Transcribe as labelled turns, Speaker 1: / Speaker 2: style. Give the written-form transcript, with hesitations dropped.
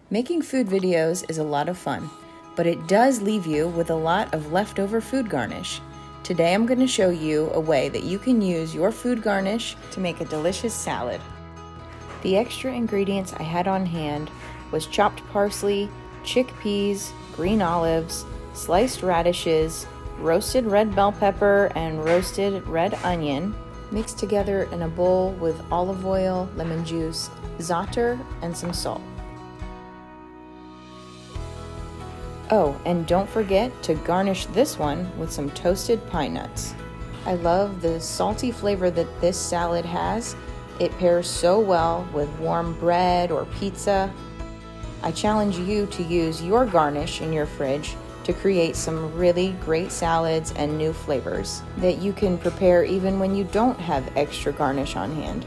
Speaker 1: Making food videos is a lot of fun, but it does leave you with a lot of leftover food garnish. Today I'm going to show you a way that you can use your food garnish to make a delicious salad. The extra ingredients I had on hand was chopped parsley, chickpeas, green olives, sliced radishes, roasted red bell pepper, and roasted red onion, mixed together in a bowl with olive oil, lemon juice, za'atar, and some salt. Oh, and don't forget to garnish this one with some toasted pine nuts. I love the salty flavor that this salad has. It pairs so well with warm bread or pizza. I challenge you to use your garnish in your fridge to create some really great salads and new flavors that you can prepare even when you don't have extra garnish on hand.